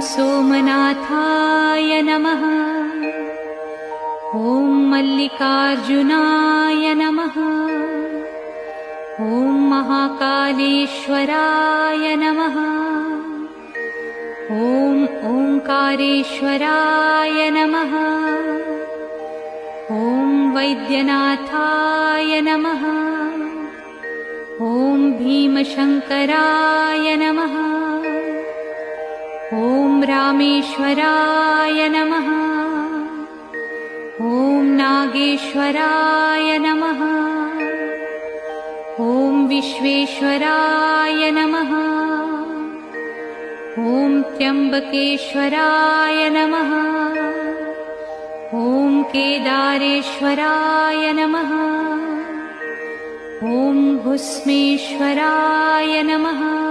सोमनाथाय नमः। ॐ मल्लिकार्जुनाय नमः। ॐ महाकालेश्वराय नमः। ॐ ओंकारेश्वराय नमः। ॐ वैद्यनाथाय नमः। ॐ भीमशंकराय नमः। ॐ रामेश्वराय नमः। ॐ नागेश्वराय नमः। ॐ विश्वेश्वराय नमः। ॐ त्र्यंबकेश्वराय नमः। ॐ केदारेश्वराय नमः। ॐ भुस्मेश्वराय नमः।